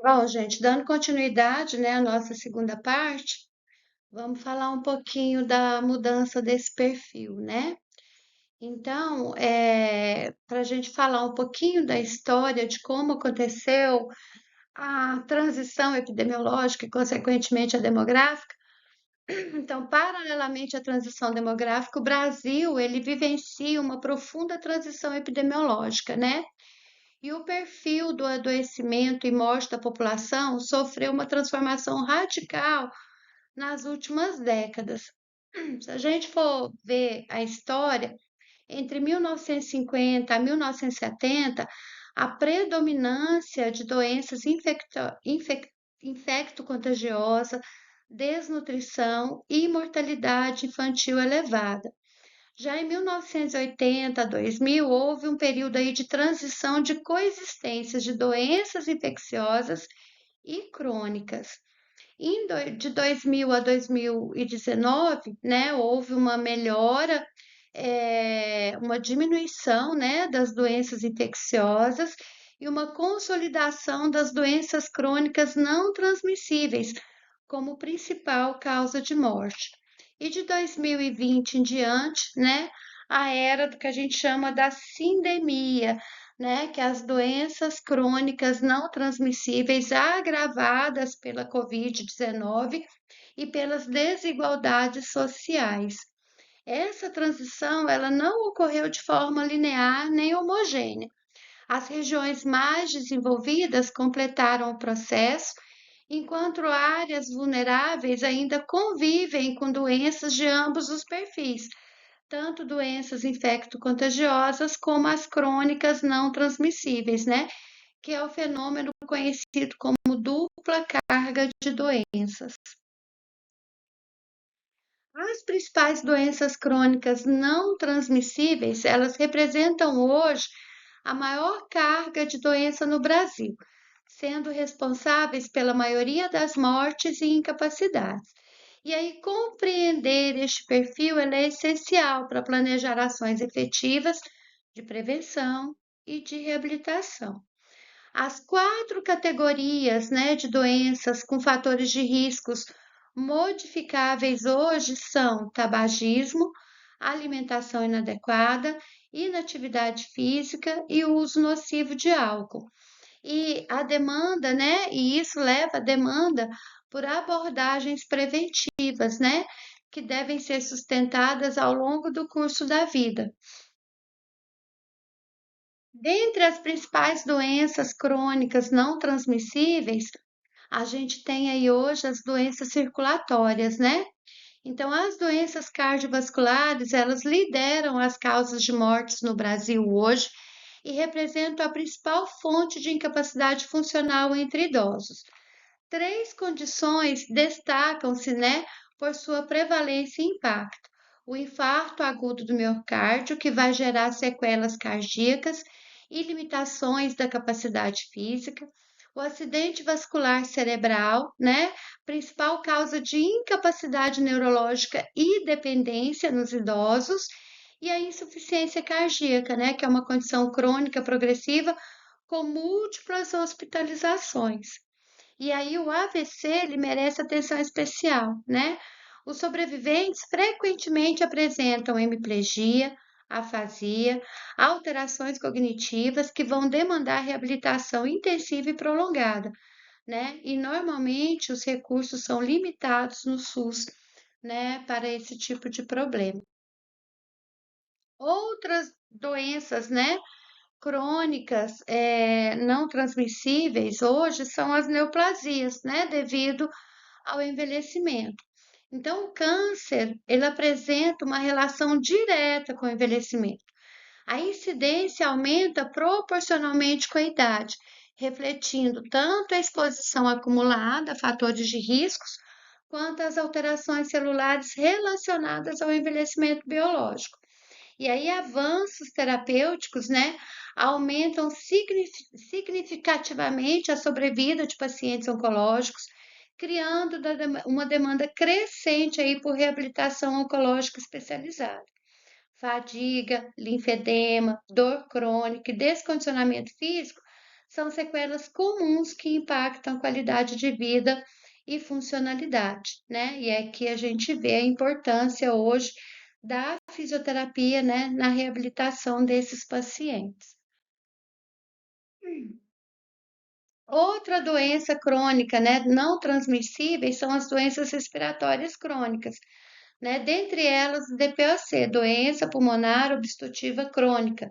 Bom, gente, dando continuidade, né, à nossa segunda parte, vamos falar um pouquinho da mudança desse perfil, né? Então, para a gente falar um pouquinho da história de como aconteceu a transição epidemiológica e, consequentemente, a demográfica. Então, paralelamente à transição demográfica, o Brasil, ele vivencia uma profunda transição epidemiológica, né? E o perfil do adoecimento e morte da população sofreu uma transformação radical nas últimas décadas. Se a gente for ver a história, entre 1950 a 1970, a predominância de doenças infecto-contagiosa, desnutrição e mortalidade infantil elevada. Já em 1980 a 2000, houve um período aí de transição de coexistência de doenças infecciosas e crônicas. De 2000 a 2019, né, houve uma melhora, uma diminuição, né, das doenças infecciosas e uma consolidação das doenças crônicas não transmissíveis como principal causa de morte. E de 2020 em diante, né, a era do que a gente chama da sindemia, né, que é as doenças crônicas não transmissíveis agravadas pela Covid-19 e pelas desigualdades sociais. Essa transição, ela não ocorreu de forma linear nem homogênea. As regiões mais desenvolvidas completaram o processo, enquanto áreas vulneráveis ainda convivem com doenças de ambos os perfis, tanto doenças infecto-contagiosas como as crônicas não transmissíveis, né? Que é o fenômeno conhecido como dupla carga de doenças. As principais doenças crônicas não transmissíveis, elas representam hoje a maior carga de doença no Brasil, sendo responsáveis pela maioria das mortes e incapacidades. E aí, compreender este perfil é essencial para planejar ações efetivas de prevenção e de reabilitação. As quatro categorias, né, de doenças com fatores de riscos modificáveis hoje são tabagismo, alimentação inadequada, inatividade física e o uso nocivo de álcool. E a demanda, né, e isso leva a demanda por abordagens preventivas, né, que devem ser sustentadas ao longo do curso da vida. Dentre as principais doenças crônicas não transmissíveis, a gente tem aí hoje as doenças circulatórias, né? Então, as doenças cardiovasculares, elas lideram as causas de mortes no Brasil hoje e representam a principal fonte de incapacidade funcional entre idosos. Três condições destacam-se, né, por sua prevalência e impacto. O infarto agudo do miocárdio, que vai gerar sequelas cardíacas e limitações da capacidade física. O acidente vascular cerebral, né, principal causa de incapacidade neurológica e dependência nos idosos. E a insuficiência cardíaca, né, que é uma condição crônica progressiva com múltiplas hospitalizações. E aí o AVC, ele merece atenção especial, né? Os sobreviventes frequentemente apresentam hemiplegia, afasia, alterações cognitivas que vão demandar reabilitação intensiva e prolongada, né? E normalmente os recursos são limitados no SUS, né, para esse tipo de problema. Outras doenças, né, crônicas, não transmissíveis hoje são as neoplasias, né, devido ao envelhecimento. Então, o câncer, ele apresenta uma relação direta com o envelhecimento. A incidência aumenta proporcionalmente com a idade, refletindo tanto a exposição acumulada a fatores de riscos, quanto as alterações celulares relacionadas ao envelhecimento biológico. E aí avanços terapêuticos, né, aumentam significativamente a sobrevida de pacientes oncológicos, criando uma demanda crescente aí por reabilitação oncológica especializada. Fadiga, linfedema, dor crônica e descondicionamento físico são sequelas comuns que impactam a qualidade de vida e funcionalidade, né? E é que a gente vê a importância hoje da fisioterapia, né, na reabilitação desses pacientes. Outra doença crônica, né, não transmissíveis são as doenças respiratórias crônicas, né? Dentre elas, DPOC, doença pulmonar obstrutiva crônica.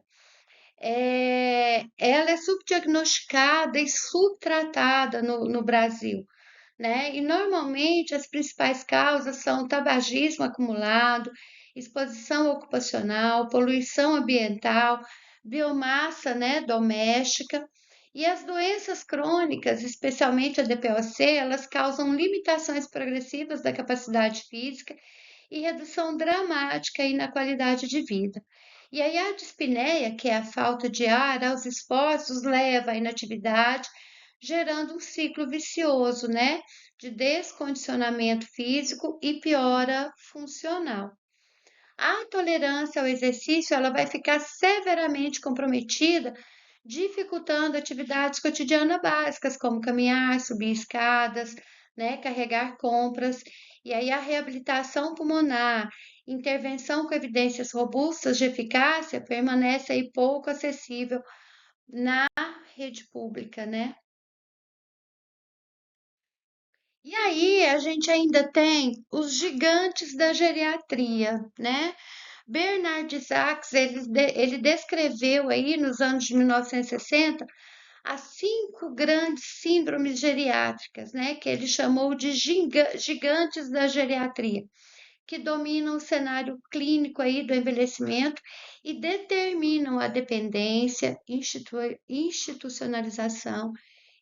Ela é subdiagnosticada e subtratada no Brasil, né? E normalmente as principais causas são tabagismo acumulado, exposição ocupacional, poluição ambiental, biomassa, né, doméstica. E as doenças crônicas, especialmente a DPOC, elas causam limitações progressivas da capacidade física e redução dramática aí na qualidade de vida. E aí a dispneia, que é a falta de ar aos esforços, leva à inatividade, gerando um ciclo vicioso, né, de descondicionamento físico e piora funcional. A tolerância ao exercício, ela vai ficar severamente comprometida, dificultando atividades cotidianas básicas, como caminhar, subir escadas, né, carregar compras. E aí a reabilitação pulmonar, intervenção com evidências robustas de eficácia, permanece aí pouco acessível na rede pública, né? E aí a gente ainda tem os gigantes da geriatria, né? Bernard Isaacs, ele descreveu aí nos anos de 1960 as 5 grandes síndromes geriátricas, né? Que ele chamou de gigantes da geriatria, que dominam o cenário clínico aí do envelhecimento e determinam a dependência, institucionalização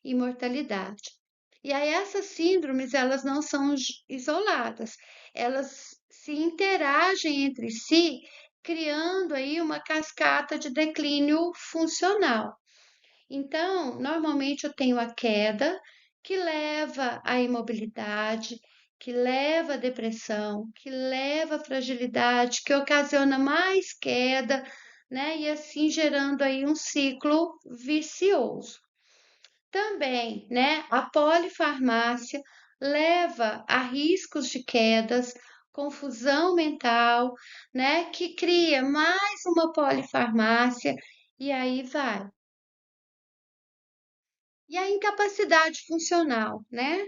e mortalidade. E aí essas síndromes, elas não são isoladas, elas se interagem entre si, criando aí uma cascata de declínio funcional. Então, normalmente eu tenho a queda, que leva à imobilidade, que leva à depressão, que leva à fragilidade, que ocasiona mais queda, né? E assim gerando aí um ciclo vicioso. Também, né, a polifarmácia leva a riscos de quedas, confusão mental, né, que cria mais uma polifarmácia e aí vai. E a incapacidade funcional, né?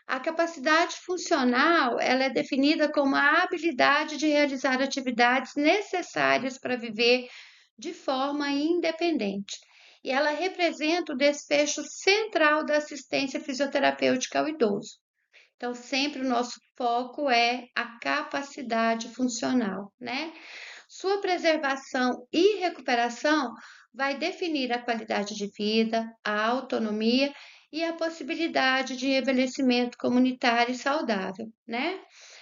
A capacidade funcional, ela é definida como a habilidade de realizar atividades necessárias para viver de forma independente. E ela representa o desfecho central da assistência fisioterapêutica ao idoso. Então, sempre o nosso foco é a capacidade funcional, né? Sua preservação e recuperação vai definir a qualidade de vida, a autonomia e a possibilidade de envelhecimento comunitário e saudável, né?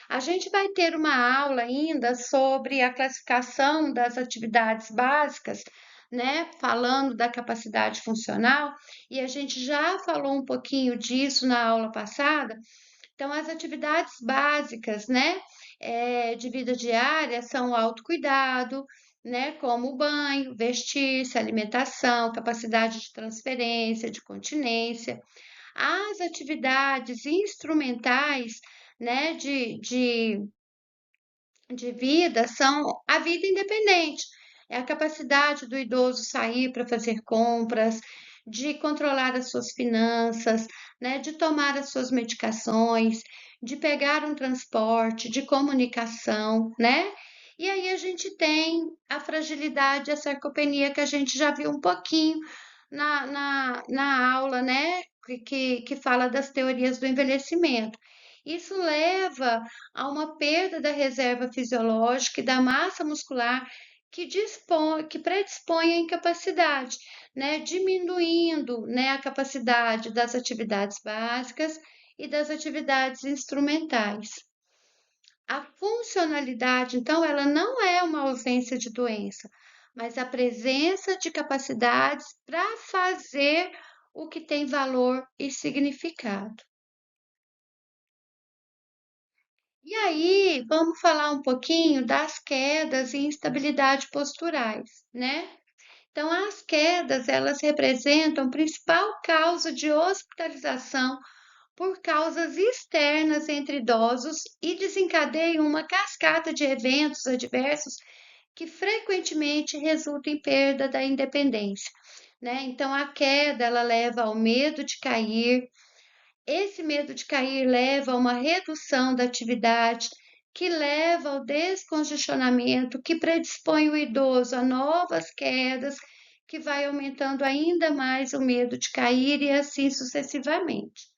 A gente vai ter uma aula ainda sobre a classificação das atividades básicas, né? Falando da capacidade funcional, e a gente já falou um pouquinho disso na aula passada. Então, as atividades básicas, né, de vida diária são o autocuidado, né, como o banho, vestir-se, alimentação, capacidade de transferência, de continência. As atividades instrumentais, né, de vida são a vida independente, é a capacidade do idoso sair para fazer compras, de controlar as suas finanças, né, de tomar as suas medicações, de pegar um transporte, de comunicação, né? E aí a gente tem a fragilidade, a sarcopenia que a gente já viu um pouquinho na aula, né? Que fala das teorias do envelhecimento. Isso leva a uma perda da reserva fisiológica e da massa muscular que predispõe à incapacidade, né? Diminuindo, né, a capacidade das atividades básicas e das atividades instrumentais. A funcionalidade, então, ela não é uma ausência de doença, mas a presença de capacidades para fazer o que tem valor e significado. E aí, vamos falar um pouquinho das quedas e instabilidade posturais, né? Então, as quedas, elas representam a principal causa de hospitalização por causas externas entre idosos e desencadeiam uma cascata de eventos adversos que frequentemente resultam em perda da independência, né? Então, a queda, ela leva ao medo de cair, esse medo de cair leva a uma redução da atividade, que leva ao descongestionamento, que predispõe o idoso a novas quedas, que vai aumentando ainda mais o medo de cair e assim sucessivamente.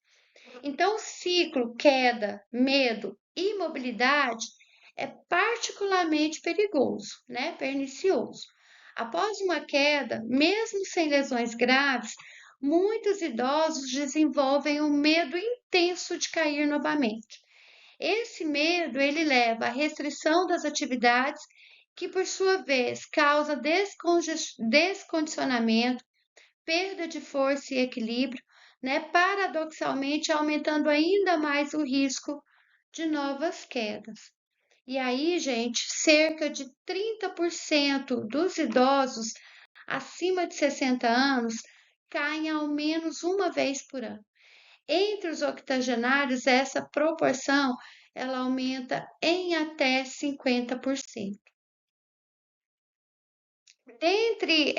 Então, o ciclo queda, medo e mobilidade é particularmente perigoso, né? Pernicioso. Após uma queda, mesmo sem lesões graves, muitos idosos desenvolvem um medo intenso de cair novamente. Esse medo ele leva à restrição das atividades, que por sua vez causa descondicionamento, perda de força e equilíbrio, né? Paradoxalmente aumentando ainda mais o risco de novas quedas. E aí, gente, cerca de 30% dos idosos acima de 60 anos caem ao menos uma vez por ano. Entre os octogenários, essa proporção ela aumenta em até 50%. Dentre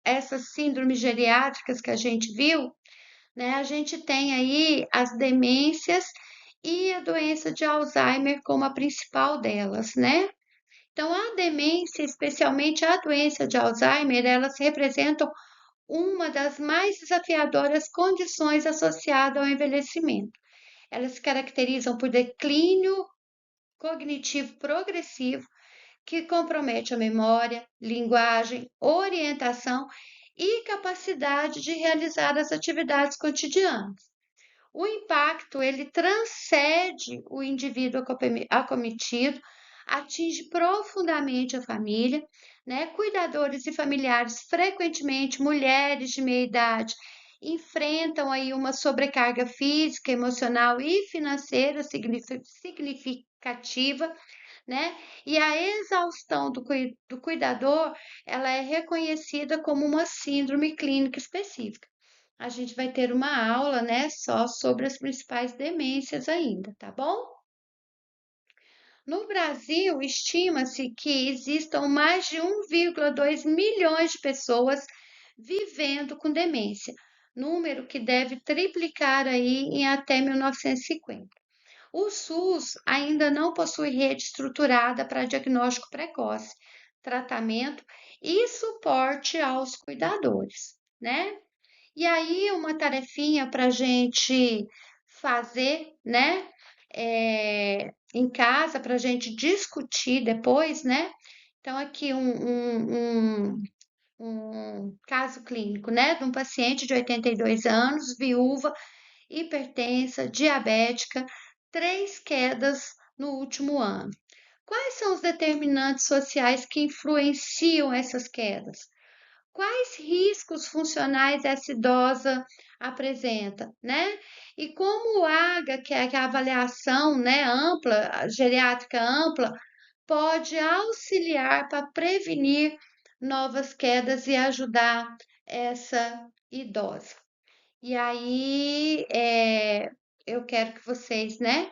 essas síndromes geriátricas que a gente viu, né, a gente tem aí as demências e a doença de Alzheimer como a principal delas, né? Então, a demência, especialmente a doença de Alzheimer, elas representam uma das mais desafiadoras condições associadas ao envelhecimento. Elas se caracterizam por declínio cognitivo progressivo, que compromete a memória, linguagem, orientação e capacidade de realizar as atividades cotidianas. O impacto ele transcende o indivíduo acometido, atinge profundamente a família, né? Cuidadores e familiares, frequentemente mulheres de meia idade, enfrentam aí uma sobrecarga física, emocional e financeira significativa, né? E a exaustão do cuidador, ela é reconhecida como uma síndrome clínica específica. A gente vai ter uma aula, né, só sobre as principais demências ainda, tá bom? No Brasil, estima-se que existam mais de 1,2 milhões de pessoas vivendo com demência, número que deve triplicar aí em até 1950. O SUS ainda não possui rede estruturada para diagnóstico precoce, tratamento e suporte aos cuidadores, né? E aí, uma tarefinha para a gente fazer, né? Em casa, para a gente discutir depois, né? Então, aqui um caso clínico, né? De um paciente de 82 anos, viúva, hipertensa, diabética, 3 quedas no último ano. Quais são os determinantes sociais que influenciam essas quedas? Quais riscos funcionais essa idosa apresenta, né? E como o AGA, que é a avaliação, né, ampla, a geriátrica ampla, pode auxiliar para prevenir novas quedas e ajudar essa idosa. E aí, eu quero que vocês, né,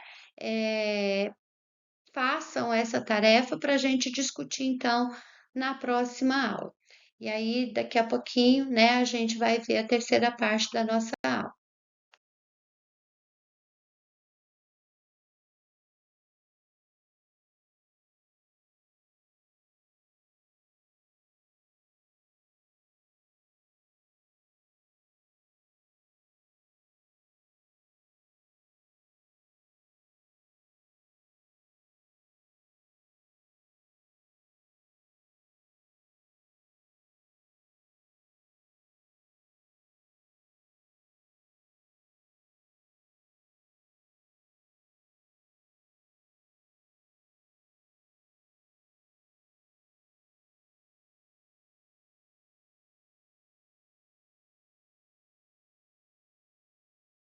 façam essa tarefa para a gente discutir, então, na próxima aula. E aí, daqui a pouquinho, né, a gente vai ver a terceira parte da nossa aula.